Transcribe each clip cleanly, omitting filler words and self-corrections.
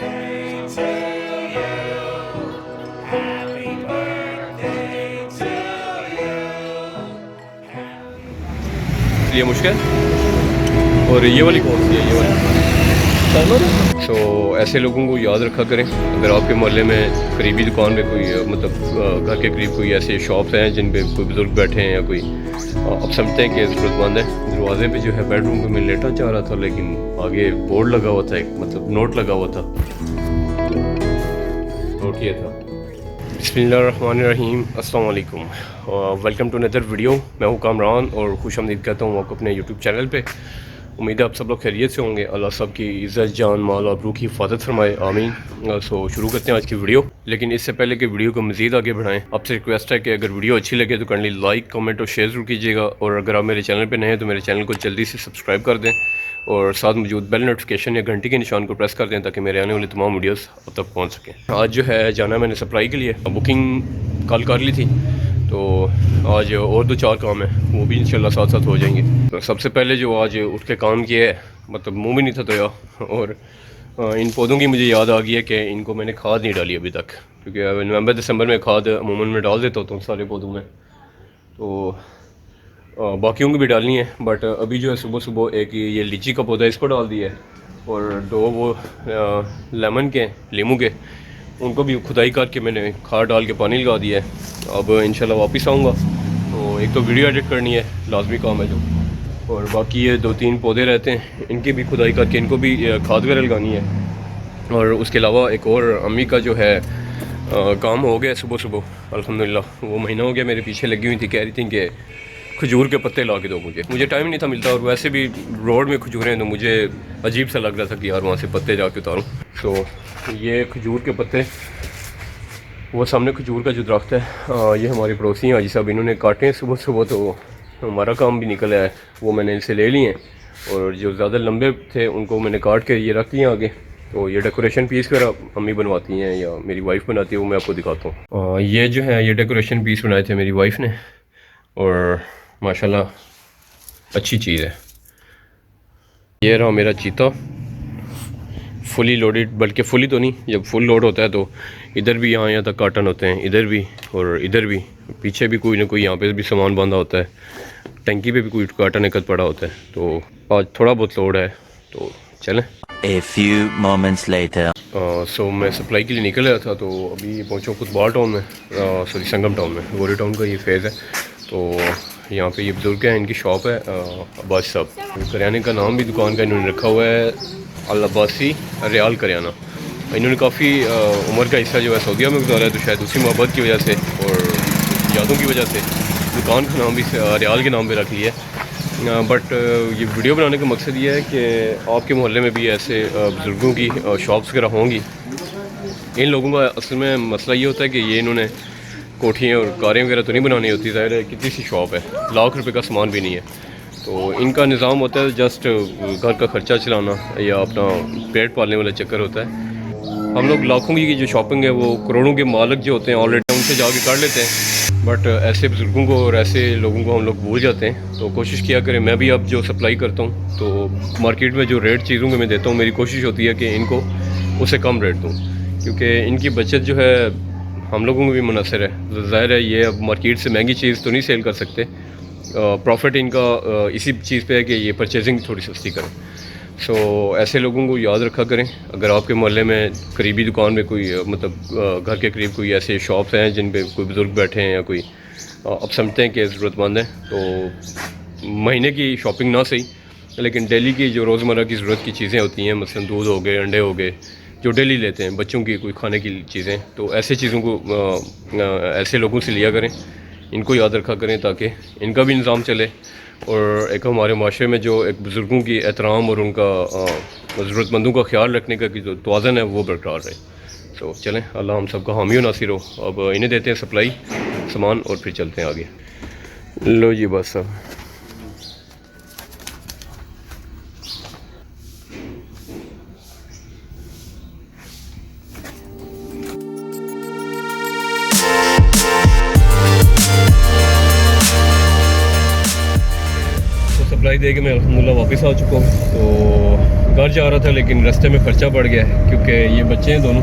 birthday to you. Happy birthday to you. ये मुश्किल और ये वाली कौन सी है? ये वाली सो ऐसे लोगों को याद रखा करें। अगर आपके मोहल्ले में करीबी दुकान पे कोई मतलब घर के करीब कोई ऐसे शॉप्स हैं जिन पे कोई बुज़ुर्ग बैठे हैं या कोई आप समझते हैं कि ज़रूरतमंद है। दरवाजे पे जो है बेडरूम पे मैं लेटा चाह रहा था, लेकिन आगे बोर्ड लगा हुआ था, एक मतलब नोट लगा हुआ था। नोट ये था, बिस्मिल्लाहिर्रहमानिर्रहीम, अस्सलाम वालेकुम, वेलकम टू अनदर वीडियो। मैं हूँ कामरान और खुशामदीद कहता हूँ आपको अपने यूट्यूब चैनल पे। उम्मीद है आप सब लोग खैरियत से होंगे। अल्लाह सब की इज़्ज़त, जान, माल और रूह की हिफाजत फरमाए, आमीन। सो शुरू करते हैं आज की वीडियो। लेकिन इससे पहले कि वीडियो को मज़ीद आगे बढ़ाएं, आपसे रिक्वेस्ट है कि अगर वीडियो अच्छी लगे तो काइंडली लाइक, कमेंट और शेयर ज़रूर कीजिएगा। और अगर आप मेरे चैनल पर नए हैं तो मेरे चैनल को जल्दी से सब्सक्राइब कर दें और साथ मौजूद बेल नोटिफिकेशन या घंटी के निशान को प्रेस कर दें ताकि मेरे आने वाले तमाम वीडियोस अब तक पहुंच सकें। आज जो है जाना मैंने सप्लाई के लिए, बुकिंग कल कर ली थी, तो आज और 2-4 काम है, वो भी इंशाल्लाह साथ साथ हो जाएंगे। तो सबसे पहले जो आज उठ के काम किया है, मतलब मुँह भी नहीं था धोया, और इन पौधों की मुझे याद आ गई है कि इनको मैंने खाद नहीं डाली अभी तक, क्योंकि नवंबर दिसंबर में खाद अमूमन में डाल देता होता हूँ सारे पौधों में, तो बाकियों की भी डालनी है। बट अभी जो है सुबह सुबह एक ये लीची का पौधा इसको डाल दिया है, और 2 वो लेमन के, लीमू के, उनको भी खुदाई करके मैंने खाद डाल के पानी लगा दिया है। अब इंशाल्लाह वापस आऊँगा, तो एक तो वीडियो एडिट करनी है, लाजमी काम है जो, और बाकी ये 2-3 पौधे रहते हैं, इनकी भी खुदाई करके इनको भी खाद वगैरह लगानी है। और उसके अलावा एक और अम्मी का जो है काम हो गया सुबह सुबह अल्हम्दुलिल्लाह। वो महीना हो गया मेरे पीछे लगी हुई थी, कह रही थी कि खजूर के पत्ते ला के दो मुझे टाइम नहीं था मिलता, और वैसे भी रोड में खजूरें तो मुझे अजीब सा लग रहा था कि यार वहाँ से पत्ते जाके उतारूँ। तो ये खजूर के पत्ते, वो सामने खजूर का जो दरख्त है, ये हमारे पड़ोसी हैं हाजी साहब, इन्होंने काटे हैं सुबह सुबह, तो हमारा काम भी निकल आया है। वो मैंने इनसे ले लिए हैं, और जो ज़्यादा लंबे थे उनको मैंने काट के ये रख दिए आगे। तो ये डेकोरेशन पीस वगैरह अम्मी बनवाती हैं या मेरी वाइफ बनाती है, वो मैं आपको दिखाता हूँ। ये जो है ये डेकोरेशन पीस बनाए थे मेरी वाइफ ने, और माशाल्लाह अच्छी चीज़ है। ये रहा मेरा चीता, फुली लोडेड, बल्कि फुली तो नहीं, जब फुल लोड होता है तो इधर भी यहाँ तक कार्टन होते हैं, इधर भी और इधर भी, पीछे भी कोई ना कोई यहाँ पे भी सामान बांधा होता है, टंकी पे भी कोई कार्टन एकद पड़ा होता है। तो आज थोड़ा बहुत लोड है, तो चलें। A few moments later. सो मैं सप्लाई के लिए निकल रहा था, तो अभी पहुँचा कुतबाल टाउन में, सॉरी संगम टाउन में, गोरी टाउन का ये फेज़ है। तो यहाँ पे ये बुजुर्ग हैं, इनकी शॉप है अब्बास साहब, करियाने का नाम भी दुकान का इन्होंने रखा हुआ है अल अब्बासी रियाल करियाना। इन्होंने काफ़ी उम्र का हिस्सा जो है सऊदीया में गुजारा है, तो शायद उसी मोहब्बत की वजह से और यादों की वजह से दुकान का नाम भी रियाल के नाम पे रख लिया है। बट ये वीडियो बनाने का मकसद ये है कि आपके मोहल्ले में भी ऐसे बुज़ुर्गों की शॉप्स वगैरह होंगी। इन लोगों का असल में मसला ये होता है कि ये इन्होंने कोठियाँ और कारें वगैरह तो नहीं बनानी होती, ज़ाहिर है कितनी सी शॉप है, लाख रुपए का सामान भी नहीं है, तो इनका निज़ाम होता है जस्ट घर का ख़र्चा चलाना या अपना पेट पालने वाला चक्कर होता है। हम लोग लाखों की जो शॉपिंग है वो करोड़ों के मालिक जो होते हैं ऑलरेडी उनसे जाके कर लेते हैं, बट ऐसे बुज़ुर्गों को और ऐसे लोगों को हम लोग भूल जाते हैं। तो कोशिश किया करें, मैं भी अब जो सप्लाई करता हूँ तो मार्केट में जो रेट चीज़ों के मैं देता हूँ, मेरी कोशिश होती है कि इनको उससे कम रेट दूँ, क्योंकि इनकी बचत जो है हम लोगों को भी मुनासिर है। ज़ाहिर है ये अब मार्केट से महंगी चीज़ तो नहीं सेल कर सकते, प्रॉफिट इनका इसी चीज़ पे है कि ये परचेजिंग थोड़ी सस्ती करें। सो ऐसे लोगों को याद रखा करें। अगर आपके मोहल्ले में करीबी दुकान में कोई मतलब घर के करीब कोई ऐसे शॉप्स हैं जिन पे कोई बुज़ुर्ग बैठे हैं या कोई आप समझते हैं कि ज़रूरतमंद है, तो महीने की शॉपिंग ना सही, लेकिन डेली की जो रोज़मर्रा की ज़रूरत की चीज़ें होती हैं, मसलन दूध हो गए, अंडे हो गए, जो डेली लेते हैं, बच्चों की कोई खाने की चीज़ें, तो ऐसे चीज़ों को ऐसे लोगों से लिया करें, इनको याद रखा करें ताकि इनका भी निज़ाम चले, और एक हमारे माशरे में जो एक बुज़ुर्गों की एहतराम और उनका ज़रूरतमंदों का ख्याल रखने का की जो तवाज़न है वो बरकरार रहे। तो चलें, अल्लाह हम सबका हामी और नासिर हो। अब इन्हें देते हैं सप्लाई सामान और फिर चलते हैं आगे। लो जी बस साहब, सप्लाई दे के मैं अल्हम्दुलिल्लाह वापस आ चुका हूँ। तो घर जा रहा था लेकिन रास्ते में खर्चा पड़ गया है क्योंकि ये बच्चे हैं दोनों।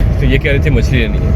तो ये कह रहे थे मछली लेनी है।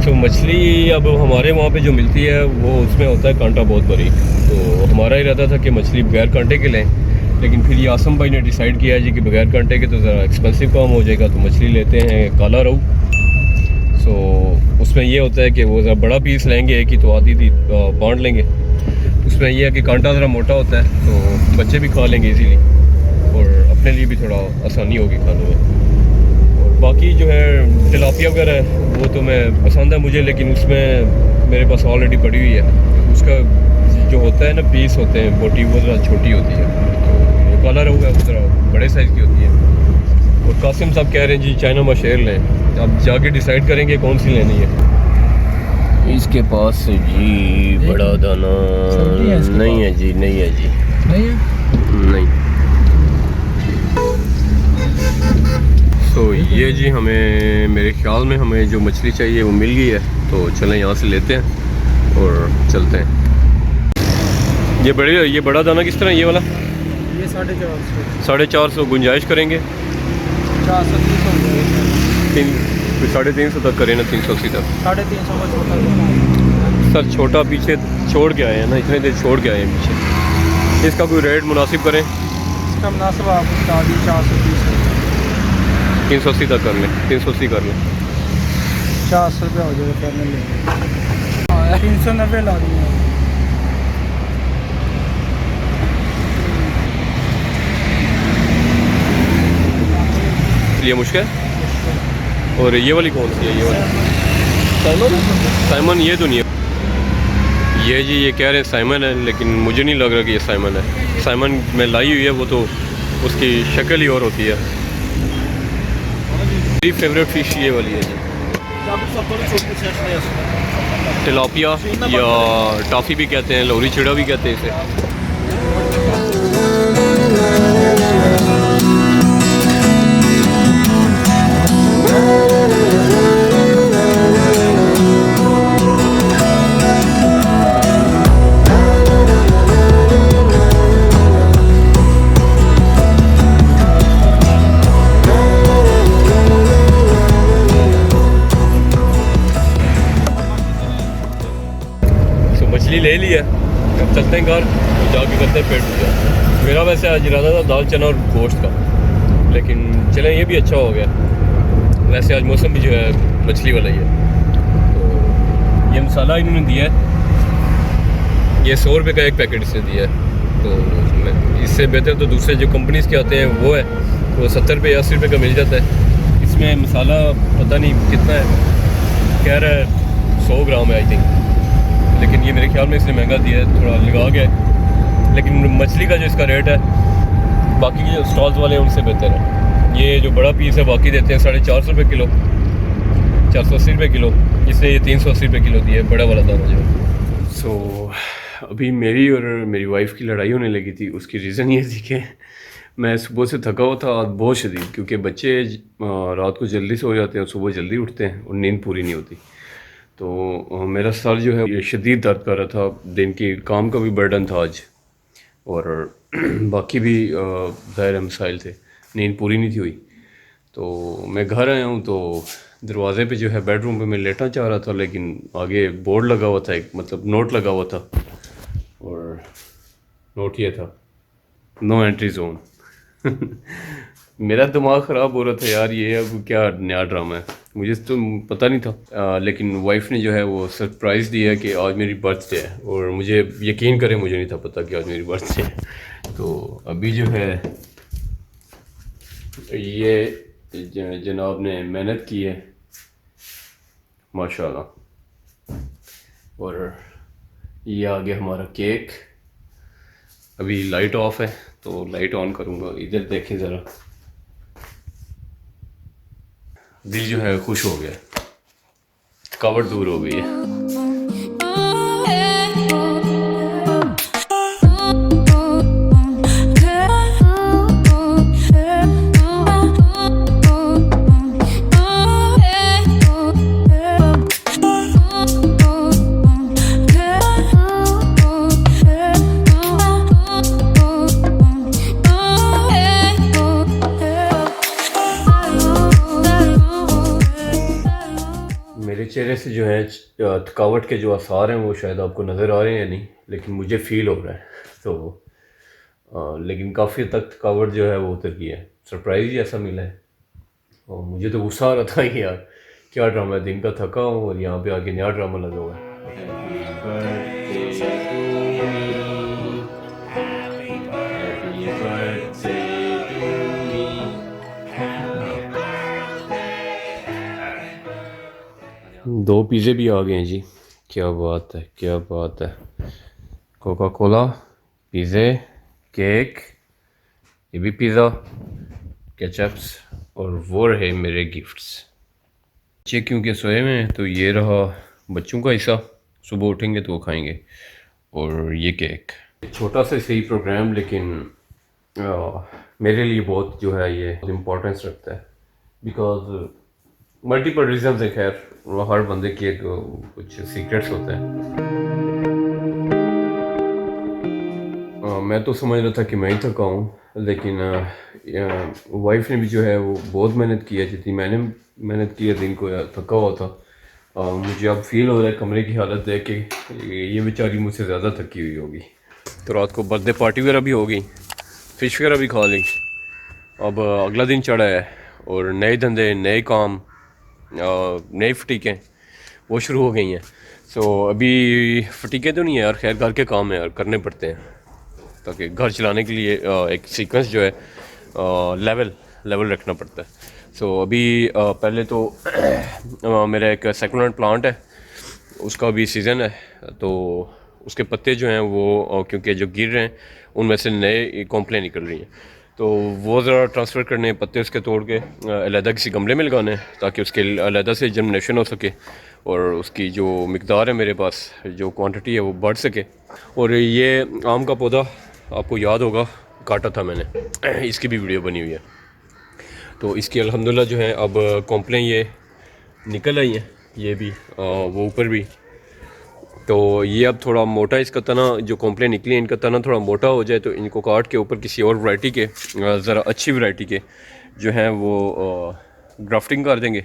तो मछली अब हमारे वहाँ पे जो मिलती है वो उसमें होता है कांटा बहुत बारीक। तो हमारा इरादा था कि मछली बगैर कांटे के लें, लेकिन फिर ये आसम भाई ने डिसाइड किया जी कि बगैर कांटे के तो ज़रा एक्सपेंसिव काम हो जाएगा, तो मछली लेते हैं काला रोहू। सो उसमें ये होता है कि वो ज़रा बड़ा पीस लेंगे कि तो आधी बांट लेंगे। उसमें यह है कि कांटा ज़रा मोटा होता है तो बच्चे भी खा लेंगे इजीली और अपने लिए भी थोड़ा आसानी होगी खाने में। और बाकी जो है तिलापिया वगैरह है वो तो मैं पसंद है मुझे, लेकिन उसमें मेरे पास ऑलरेडी पड़ी हुई है। उसका जो होता है ना पीस होते हैं बोटी वो ज़रा छोटी होती है, तो ये काला रोहू है वो ज़रा बड़े साइज़ की होती है। और कासिम साहब कह रहे हैं जी चाइना मशेर लें, अब जाके डिसाइड करेंगे कौन सी लेनी है। इसके पास जी बड़ा दाना नहीं है जी, नहीं है जी, नहीं। तो ये जी हमें मेरे ख्याल में हमें जो मछली चाहिए वो मिल गई है, तो चलें यहाँ से लेते हैं और चलते हैं। ये बड़ा दाना किस तरह ये वाला? ये 450 450 गुंजाइश करेंगे 350 तक करें ना, 380 तक। 350 का छोटा सर छोटा पीछे छोड़ के आए हैं ना, इतने देर छोड़ के आए हैं पीछे। इसका कोई रेट मुनासिब करें? इसका मुनासिब आप बता दी 430 380 तक कर लें, 380 कर लें। 400 रुपये हो जाएगा फिर में लेंगे। 390 ला दी है। ये मुश्किल। और ये वाली कौन सी है? ये वाली साइमन ये तो नहीं है ये जी, ये कह रहे हैं साइमन है, लेकिन मुझे नहीं लग रहा कि ये साइमन है। साइमन में लाई हुई है वो तो उसकी शक्ल ही और होती है। मेरी फेवरेट फ़िश ये वाली है जी, तिलापिया या टाफ़ी भी कहते हैं, लोरी चिड़ा भी कहते हैं इसे। मछली ले ली है, अब चलते हैं घर और जाके करते हैं पेट पूजा। मेरा वैसे आज इरादा था दाल चना और गोश्त का, लेकिन चलें ये भी अच्छा हो गया। वैसे आज मौसम भी जो है मछली वाला ही है। तो ये मसाला इन्होंने दिया है, ये 100 रुपये का एक पैकेट इसने दिया है। तो इससे बेहतर तो दूसरे जो कंपनीज़ के आते हैं वो है, वो 70 रुपये 80 रुपये का मिल जाता है। इसमें मसाला पता नहीं कितना है, कह रहा है 100 ग्राम है आई थिंक, लेकिन ये मेरे ख्याल में इसने महंगा दिया है, थोड़ा लगा गया है। लेकिन मछली का जो इसका रेट है बाकी के जो स्टॉल्स वाले हैं उनसे बेहतर है। ये जो बड़ा पीस है बाकी देते हैं 450 रुपये किलो, 480 रुपये किलो, इसने ये 380 रुपये किलो दिया है बड़ा वाला दाना जो है। सो अभी मेरी और मेरी वाइफ की लड़ाई होने लगी थी। उसकी रीज़न ये थी कि मैं सुबह से थका हुआ था बहुत शदीद, क्योंकि बच्चे रात को जल्दी सो जाते हैं और सुबह जल्दी उठते हैं और नींद पूरी नहीं होती। तो मेरा सर जो है ये शदीद दर्द कर रहा था, दिन की काम का भी बर्डन था आज, और बाकी भी ज़ाहिर मसाइल थे, नींद पूरी नहीं थी हुई। तो मैं घर आया हूँ तो दरवाज़े पे जो है बेडरूम पे मैं लेटना चाह रहा था, लेकिन आगे बोर्ड लगा हुआ था, एक मतलब नोट लगा हुआ था, और नोट ये था नो एंट्री जोन। मेरा दिमाग ख़राब हो रहा था यार, ये अब क्या नया ड्रामा है, मुझे तो पता नहीं था। लेकिन वाइफ ने जो है वो सरप्राइज़ दिया कि आज मेरी बर्थडे है, और मुझे यकीन करें मुझे नहीं था पता कि आज मेरी बर्थडे है। तो अभी जो है ये जनाब ने मेहनत की है माशाल्लाह, और ये आ गया हमारा केक। अभी लाइट ऑफ है तो लाइट ऑन करूँगा, इधर देखें ज़रा। दिल जो है खुश हो गया, थकावट दूर हो गई है। चेहरे से जो है थकावट के जो आसार हैं वो शायद आपको नज़र आ रहे हैं या नहीं, लेकिन मुझे फ़ील हो रहा है। तो लेकिन काफ़ी तक थकावट जो है वो उतर गई है। सरप्राइज़ ही ऐसा मिला है और मुझे तो गुस्सा आ रहा था कि यार क्या ड्रामा है, दिन का थका हूँ और यहाँ पे आके नया ड्रामा लगा हुआ है। दो पिज़्ज़े भी आ गए हैं जी, क्या बात है, क्या बात है। कोका कोला, पिज़्ज़े, केक, ये भी पिज़्ज़ा, केचप्स और वो रहे मेरे गिफ्ट्स। बच्चे क्योंकि सोए में हैं तो ये रहा बच्चों का हिस्सा, सुबह उठेंगे तो वो खाएंगे। और ये केक, छोटा सा सही प्रोग्राम लेकिन मेरे लिए बहुत जो है ये इम्पोर्टेंस रखता है, बिकॉज मल्टीपल रीजंस है। खैर हर बंदे के एक कुछ सीक्रेट्स होते हैं। मैं तो समझ रहा था कि मैं ही थका हूँ, लेकिन वाइफ ने भी जो है वो बहुत मेहनत की है, जितनी मैंने मेहनत की है दिन को थका हुआ था। मुझे अब फील हो रहा है कमरे की हालत देख के ये बेचारी मुझसे ज़्यादा थकी हुई होगी। तो रात को बर्थडे पार्टी वगैरह भी हो गई, फ़िश वगैरह भी खा ली। अब अगला दिन चढ़ा है और नए धंधे, नए काम, नई फटीकें वो शुरू हो गई हैं। सो अभी फटीकें तो नहीं है यार, खैर घर के काम है यार, करने पड़ते हैं ताकि घर चलाने के लिए एक सीक्वेंस जो है लेवल रखना पड़ता है। सो अभी पहले तो मेरा एक सेकुलेंट प्लांट है, उसका भी सीज़न है, तो उसके पत्ते जो हैं वो क्योंकि जो गिर रहे हैं उनमें से नए कॉम्प्लें निकल रही हैं, तो वो ज़रा ट्रांसफ़र करने, पत्ते उसके तोड़ के अलहदा किसी गमले में लगाने ताकि उसके अलहदा से जर्मिनेशन हो सके और उसकी जो मिकदार है मेरे पास, जो क्वांटिटी है वो बढ़ सके। और ये आम का पौधा आपको याद होगा काटा था मैंने, इसकी भी वीडियो बनी हुई है। तो इसकी अल्हम्दुलिल्लाह जो है अब कॉम्प्लें ये निकल आई हैं, ये भी वो ऊपर भी। तो ये अब थोड़ा मोटा इसका तना, जो कॉम्प्लें निकली हैं इनका तना थोड़ा मोटा हो जाए तो इनको काट के ऊपर किसी और वैरायटी के, ज़रा अच्छी वैरायटी के जो हैं वो ग्राफ्टिंग कर देंगे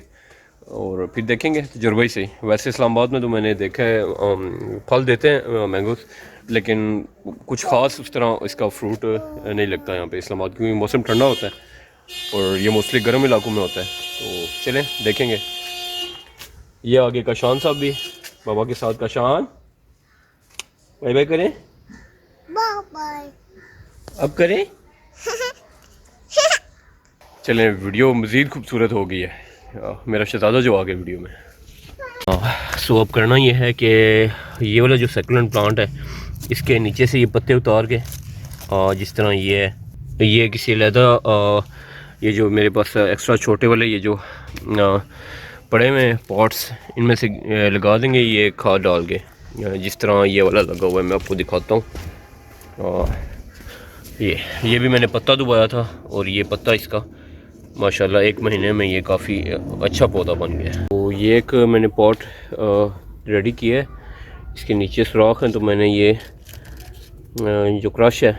और फिर देखेंगे तजुर्बा ही सही। वैसे इस्लामाबाद में तो मैंने देखा है फल देते हैं मैंगोज़, लेकिन कुछ ख़ास उस तरह इसका फ्रूट नहीं लगता यहाँ पे इस्लामाबाद, क्योंकि मौसम ठंडा होता है और ये मोस्टली गर्म इलाकों में होता है। तो चलें देखेंगे। ये आगे काशान साहब भी बाबा के साथ, काशान बाय बाय करें, बाय अब करें। चलें, वीडियो मज़ीद खूबसूरत हो गई है, मेरा शहज़ादा जो आ गया वीडियो में। सो अब करना ये है कि ये वाला जो सेकुलेंट प्लांट है इसके नीचे से ये पत्ते उतार के जिस तरह ये है, ये किसी अलहदा ये जो मेरे पास एक्स्ट्रा छोटे वाले ये जो पड़े हुए पॉट्स इनमें से लगा देंगे ये खाद डाल के, जिस तरह ये वाला लगा हुआ है मैं आपको दिखाता हूँ। ये भी मैंने पत्ता दुबाया था और ये पत्ता इसका माशाल्लाह 1 महीने में ये काफ़ी अच्छा पौधा बन गया है। तो ये एक मैंने पॉट रेडी किया है, इसके नीचे सुराख है, तो मैंने ये जो क्रश है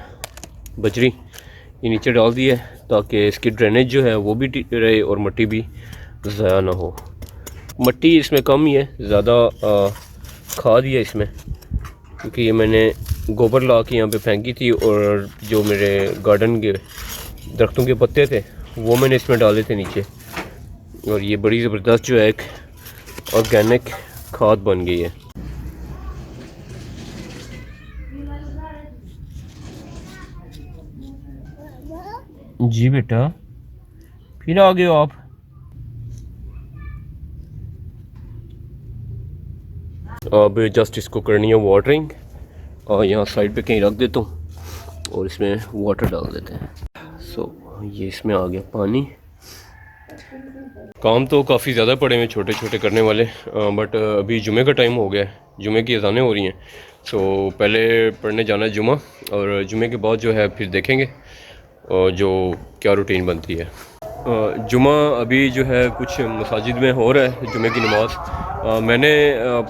बजरी ये नीचे डाल दी है ताकि इसकी ड्रेनेज जो है वो भी रहे और मिट्टी भी ज़ाया ना हो। मिट्टी इसमें कम ही है, ज़्यादा खाद ही है इसमें, क्योंकि ये मैंने गोबर ला के यहाँ पे फेंकी थी और जो मेरे गार्डन के दरख्तों के पत्ते थे वो मैंने इसमें डाले थे नीचे, और ये बड़ी ज़बरदस्त जो है एक ऑर्गेनिक खाद बन गई है। जी बेटा, फिर आ गए हो आप। अब जस्ट इसको करनी है वाटरिंग, और यहाँ साइड पे कहीं रख देता हूँ और इसमें वाटर डाल देते हैं। सो ये इसमें आ गया पानी। काम तो काफ़ी ज़्यादा पड़े हैं छोटे छोटे करने वाले, बट अभी जुमे का टाइम हो गया है, जुमे की अज़ानें हो रही हैं। सो पहले पढ़ने जाना है जुमा, और जुमे के बाद जो है फिर देखेंगे जो क्या रूटीन बनती है। जुमा अभी जो है कुछ मसाजिद में हो रहा है जुमे की नमाज़, मैंने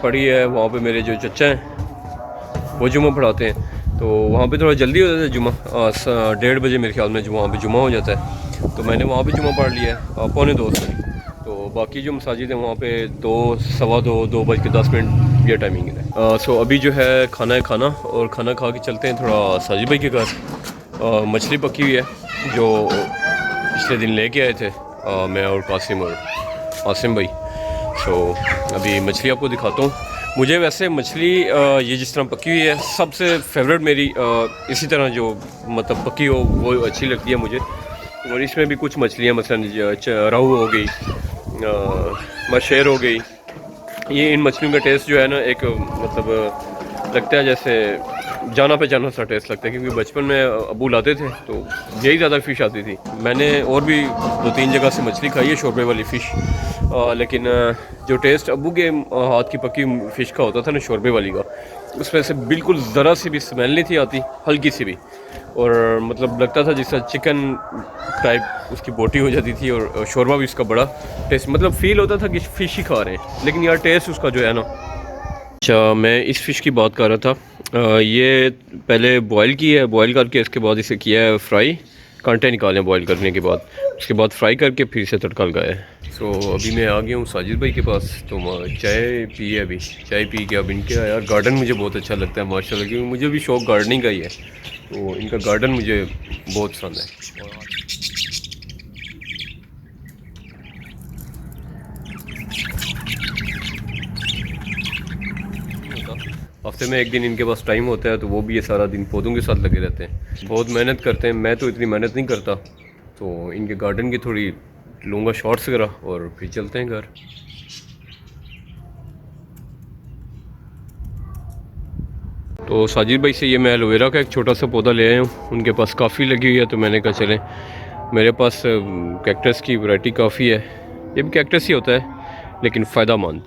पढ़ी है, वहाँ पे मेरे जो चचा हैं वो जुमा पढ़ाते हैं, तो वहाँ पे थोड़ा जल्दी हो जाता है जुमा, 1:30 बजे मेरे ख्याल में जो वहाँ पे जुमा हो जाता है, तो मैंने वहाँ पे जुमा पढ़ लिया है 1:45 से। तो बाकी जो मसाजिद हैं वहाँ पे 2, सवा 2:10 ये टाइमिंग है। सो अभी जो है खाना है खाना, और खाना खा के चलते हैं थोड़ा साजिद भाई के घर। मछली पकी हुई है जो पिछले दिन लेके आए थे मैं और कासिम और आसिम भाई। सो अभी मछली आपको दिखाता हूँ। मुझे वैसे मछली ये जिस तरह पकी हुई है सबसे फेवरेट मेरी इसी तरह जो मतलब पकी हो वो अच्छी लगती है मुझे। और इसमें भी कुछ मछलियाँ मसलन रहू हो गई, मशेर हो गई, ये इन मछलियों का टेस्ट जो है ना एक मतलब लगता है जैसे जाना पे जाना सा टेस्ट लगता है, क्योंकि बचपन में अबू लाते थे तो यही ज़्यादा फ़िश आती थी। मैंने और भी 2-3 जगह से मछली खाई है शोरबे वाली फ़िश, लेकिन जो टेस्ट अबू के हाथ की पकी फ़िश का होता था ना शोरबे वाली का, उसमें से बिल्कुल ज़रा सी भी स्मेल नहीं थी आती, हल्की सी भी, और मतलब लगता था जैसा चिकन टाइप उसकी बोटी हो जाती थी, और शोरबा भी उसका बड़ा टेस्ट, मतलब फ़ील होता था कि फ़िश ही खा रहे हैं, लेकिन यार टेस्ट उसका जो है ना। अच्छा, मैं इस फ़िश की बात कर रहा था। ये पहले बॉयल की है, बॉयल करके इसके बाद इसे किया है फ्राई, कांटे निकाले बॉयल करने के बाद, उसके बाद फ्राई करके फिर से तड़का लगाया है। सो अभी मैं आ गया हूँ साजिद भाई के पास, तो चाय पी है, अभी चाय पी के अब इनके यार गार्डन मुझे बहुत अच्छा लगता है माशाल्लाह, क्योंकि मुझे भी शौक़ गार्डनिंग का ही है, तो इनका गार्डन मुझे बहुत पसंद है। हफ्ते में एक दिन इनके पास टाइम होता है, तो वो भी ये सारा दिन पौधों के साथ लगे रहते हैं, बहुत मेहनत करते हैं। मैं तो इतनी मेहनत नहीं करता, तो इनके गार्डन की थोड़ी लूँगा शॉर्ट्स वगैरह और फिर चलते हैं घर। तो साजिद भाई से ये मैं एलोवेरा का एक छोटा सा पौधा ले आया हूँ, उनके पास काफ़ी लगी हुई है, तो मैंने कहा चलें, मेरे पास कैक्टस की वैरायटी काफ़ी है, ये भी कैक्टस ही होता है लेकिन फ़ायदा मंद,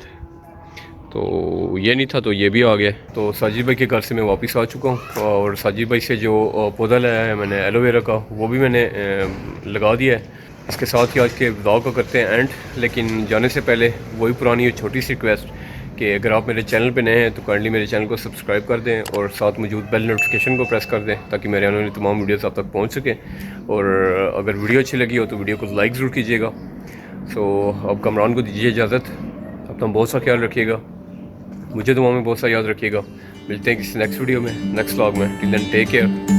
तो ये नहीं था तो ये भी आ गया। तो साजिद भाई के घर से मैं वापस आ चुका हूँ, और साजिद भाई से जो पौधा लाया है मैंने एलोवेरा का, वो भी मैंने लगा दिया है। इसके साथ ही आज के ब्लॉग को करते हैं एंड, लेकिन जाने से पहले वही पुरानी छोटी सी रिक्वेस्ट कि अगर आप मेरे चैनल पे नए हैं तो काइंडली मेरे चैनल को सब्सक्राइब कर दें, और साथ मौजूद बेल नोटिफिकेशन को प्रेस कर दें, ताकि मेरे आने वाली तमाम वीडियोस आप तक पहुंच सकें। और अगर वीडियो अच्छी लगी हो तो वीडियो को लाइक ज़रूर कीजिएगा। सो अब कमरान को दीजिए इजाज़त, अपना बहुत सा ख्याल रखिएगा, मुझे दुआ में बहुत सा याद रखिएगा। मिलते हैं किसी नेक्स्ट वीडियो में, नेक्स्ट व्लॉग में। Till then take care.